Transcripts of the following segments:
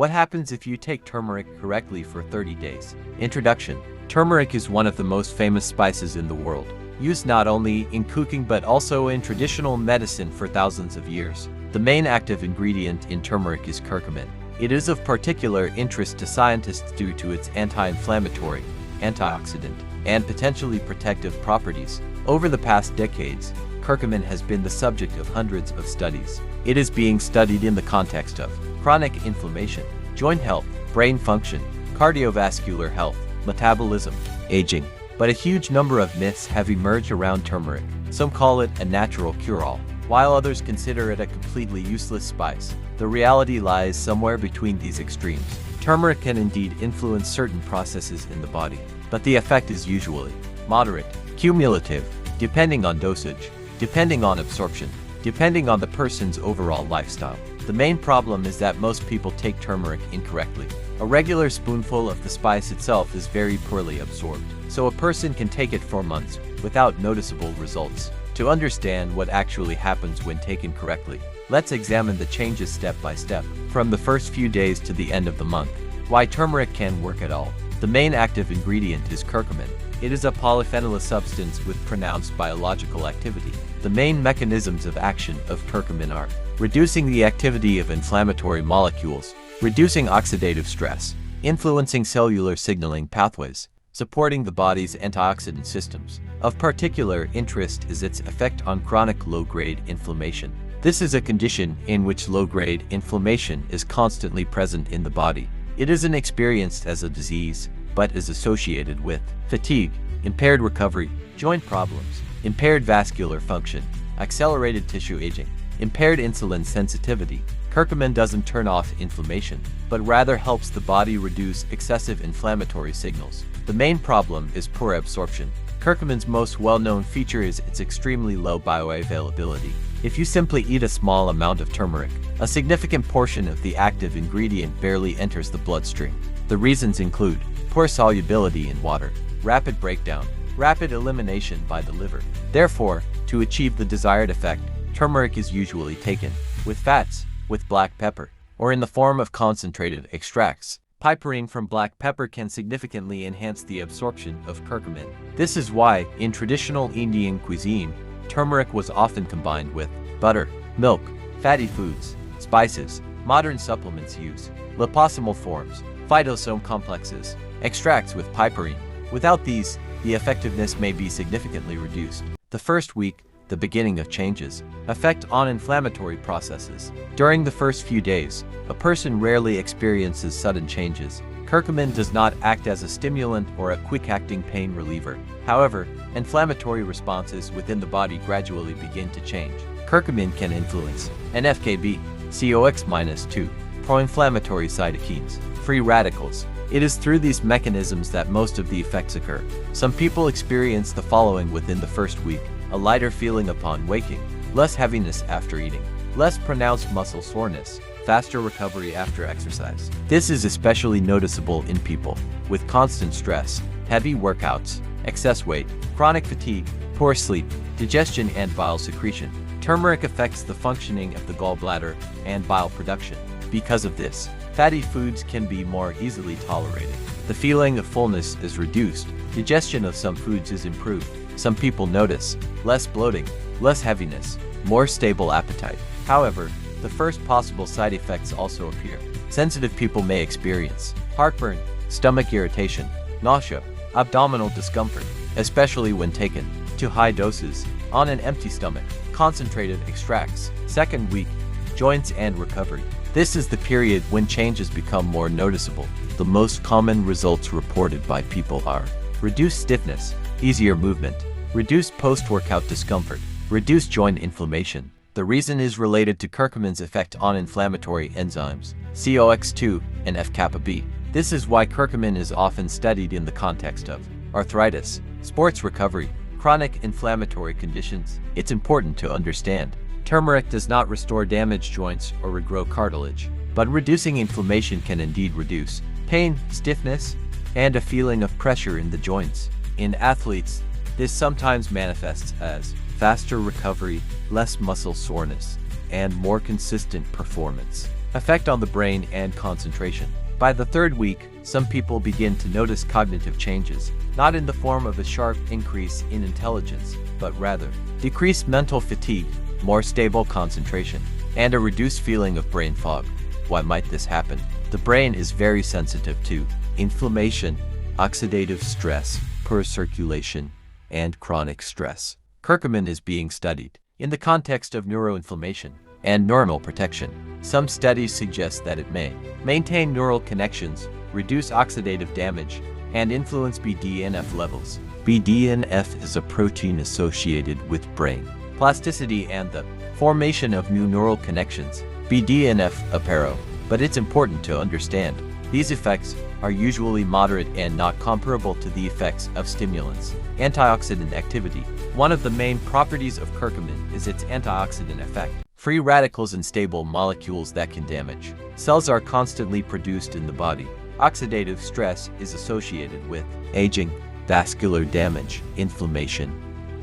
What happens if you take turmeric correctly for 30 days? Introduction. Turmeric is one of the most famous spices in the world, used not only in cooking but also in traditional medicine for thousands of years. The main active ingredient in turmeric is curcumin. It is of particular interest to scientists due to its anti-inflammatory, antioxidant, and potentially protective properties. Over the past decades, curcumin has been the subject of hundreds of studies. It is being studied in the context of chronic inflammation, joint health, brain function, cardiovascular health, metabolism, aging. But a huge number of myths have emerged around turmeric. Some call it a natural cure-all, while others consider it a completely useless spice. The reality lies somewhere between these extremes. Turmeric can indeed influence certain processes in the body, but the effect is usually moderate, cumulative, depending on dosage, depending on absorption, depending on the person's overall lifestyle. The main problem is that most people take turmeric incorrectly. A regular spoonful of the spice itself is very poorly absorbed, so a person can take it for months without noticeable results. To understand what actually happens when taken correctly, let's examine the changes step by step, from the first few days to the end of the month. Why turmeric can work at all. The main active ingredient is curcumin. It is a polyphenolous substance with pronounced biological activity. The main mechanisms of action of curcumin are reducing the activity of inflammatory molecules, reducing oxidative stress, influencing cellular signaling pathways, supporting the body's antioxidant systems. Of particular interest is its effect on chronic low-grade inflammation. This is a condition in which low-grade inflammation is constantly present in the body. It isn't experienced as a disease, but is associated with fatigue, impaired recovery, joint problems, impaired vascular function, accelerated tissue aging, impaired insulin sensitivity. Curcumin doesn't turn off inflammation, but rather helps the body reduce excessive inflammatory signals. The main problem is poor absorption. Curcumin's most well-known feature is its extremely low bioavailability. If you simply eat a small amount of turmeric, a significant portion of the active ingredient barely enters the bloodstream. The reasons include poor solubility in water, rapid breakdown, rapid elimination by the liver. Therefore, to achieve the desired effect, turmeric is usually taken with fats, with black pepper, or in the form of concentrated extracts. Piperine from black pepper can significantly enhance the absorption of curcumin. This is why, in traditional Indian cuisine, turmeric was often combined with butter, milk, fatty foods, spices. Modern supplements use liposomal forms, phytosome complexes, extracts with piperine. Without these, the effectiveness may be significantly reduced. The first week, the beginning of changes, effect on inflammatory processes. During the first few days, a person rarely experiences sudden changes. Curcumin does not act as a stimulant or a quick-acting pain reliever. However, inflammatory responses within the body gradually begin to change. Curcumin can influence NF-κB, COX-2, pro-inflammatory cytokines, free radicals. It is through these mechanisms that most of the effects occur. Some people experience the following within the first week: a lighter feeling upon waking, less heaviness after eating, less pronounced muscle soreness, faster recovery after exercise. This is especially noticeable in people with constant stress, heavy workouts, excess weight, chronic fatigue, poor sleep, digestion and bile secretion. Turmeric affects the functioning of the gallbladder and bile production. Because of this, fatty foods can be more easily tolerated. The feeling of fullness is reduced. Digestion of some foods is improved. Some people notice less bloating, less heaviness, more stable appetite. However, the first possible side effects also appear. Sensitive people may experience heartburn, stomach irritation, nausea, abdominal discomfort, especially when taken to high doses on an empty stomach. Concentrated extracts. Second week, joints and recovery. This is the period when changes become more noticeable. The most common results reported by people are reduced stiffness, easier movement, reduced post-workout discomfort, reduced joint inflammation. The reason is related to curcumin's effect on inflammatory enzymes, COX-2 and F-κB. This is why curcumin is often studied in the context of arthritis, sports recovery, chronic inflammatory conditions. It's important to understand, turmeric does not restore damaged joints or regrow cartilage, but reducing inflammation can indeed reduce pain, stiffness, and a feeling of pressure in the joints. In athletes, this sometimes manifests as faster recovery, less muscle soreness, and more consistent performance. Effect on the brain and concentration. By the third week, some people begin to notice cognitive changes, not in the form of a sharp increase in intelligence, but rather decreased mental fatigue, more stable concentration, and a reduced feeling of brain fog. Why might this happen? The brain is very sensitive to inflammation, oxidative stress, poor circulation, and chronic stress. Curcumin is being studied in the context of neuroinflammation and normal protection. Some studies suggest that it may maintain neural connections, reduce oxidative damage, and influence BDNF levels. BDNF is a protein associated with brain plasticity and the formation of new neural connections. BDNF aparo. But it's important to understand, these effects are usually moderate and not comparable to the effects of stimulants. Antioxidant activity. One of the main properties of curcumin is its antioxidant effect. Free radicals and stable molecules that can damage cells are constantly produced in the body. Oxidative stress is associated with aging, vascular damage, inflammation,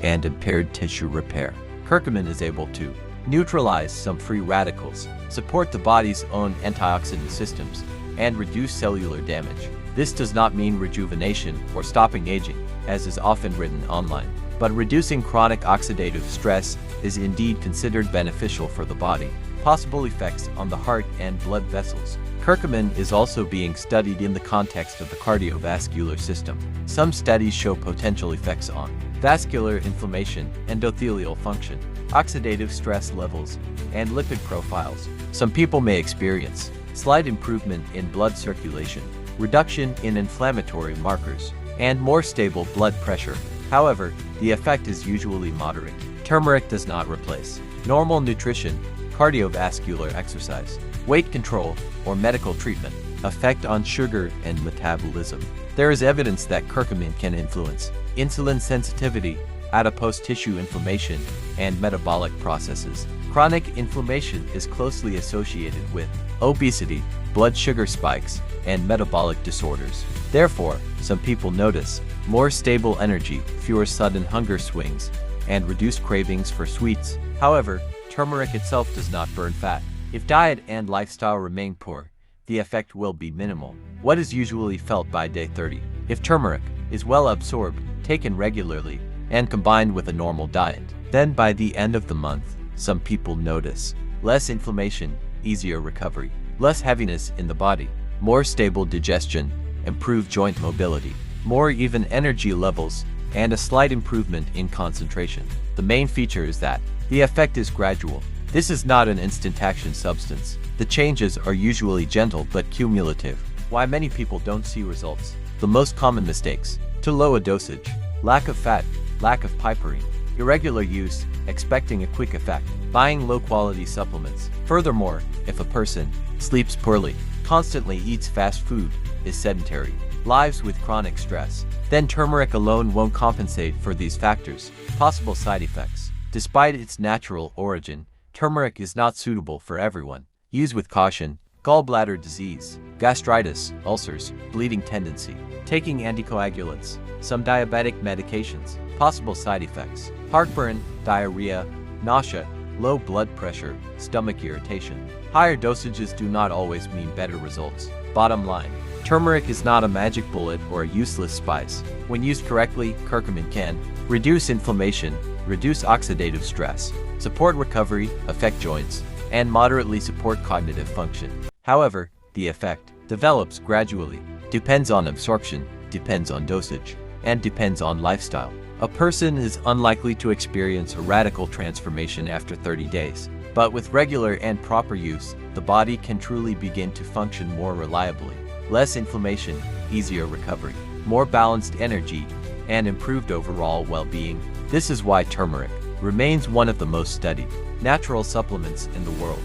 and impaired tissue repair. Curcumin is able to neutralize some free radicals, support the body's own antioxidant systems, and reduce cellular damage. This does not mean rejuvenation or stopping aging, as is often written online, but reducing chronic oxidative stress is indeed considered beneficial for the body. Possible effects on the heart and blood vessels. Curcumin is also being studied in the context of the cardiovascular system. Some studies show potential effects on vascular inflammation, endothelial function, oxidative stress levels, and lipid profiles. Some people may experience slight improvement in blood circulation, reduction in inflammatory markers, and more stable blood pressure. However, the effect is usually moderate. Turmeric does not replace normal nutrition, cardiovascular exercise, weight control, or medical treatment. Effect on sugar and metabolism. There is evidence that curcumin can influence insulin sensitivity, adipose tissue inflammation, and metabolic processes. Chronic inflammation is closely associated with obesity, blood sugar spikes, and metabolic disorders. Therefore, some people notice more stable energy, fewer sudden hunger swings, and reduced cravings for sweets. However, turmeric itself does not burn fat. If diet and lifestyle remain poor, the effect will be minimal. What is usually felt by day 30? If turmeric is well absorbed, taken regularly, and combined with a normal diet, then by the end of the month, some people notice less inflammation, easier recovery, less heaviness in the body, more stable digestion, improved joint mobility, more even energy levels, and a slight improvement in concentration. The main feature is that the effect is gradual. This is not an instant action substance. The changes are usually gentle but cumulative. Why many people don't see results. The most common mistakes: too low a dosage, lack of fat, lack of piperine, irregular use, expecting a quick effect, buying low-quality supplements. Furthermore, if a person sleeps poorly, constantly eats fast food, is sedentary, lives with chronic stress, then turmeric alone won't compensate for these factors. Possible side effects. Despite its natural origin, turmeric is not suitable for everyone. Use with caution. Gallbladder disease, gastritis, ulcers, bleeding tendency, taking anticoagulants, some diabetic medications. Possible side effects: heartburn, diarrhea, nausea, low blood pressure, stomach irritation. Higher dosages do not always mean better results. Bottom line: turmeric is not a magic bullet or a useless spice. When used correctly, curcumin can reduce inflammation, reduce oxidative stress, support recovery, affect joints, and moderately support cognitive function. However, the effect develops gradually, depends on absorption, depends on dosage, and depends on lifestyle. A person is unlikely to experience a radical transformation after 30 days, but with regular and proper use, the body can truly begin to function more reliably. Less inflammation, easier recovery, more balanced energy, and improved overall well-being. This is why turmeric remains one of the most studied natural supplements in the world.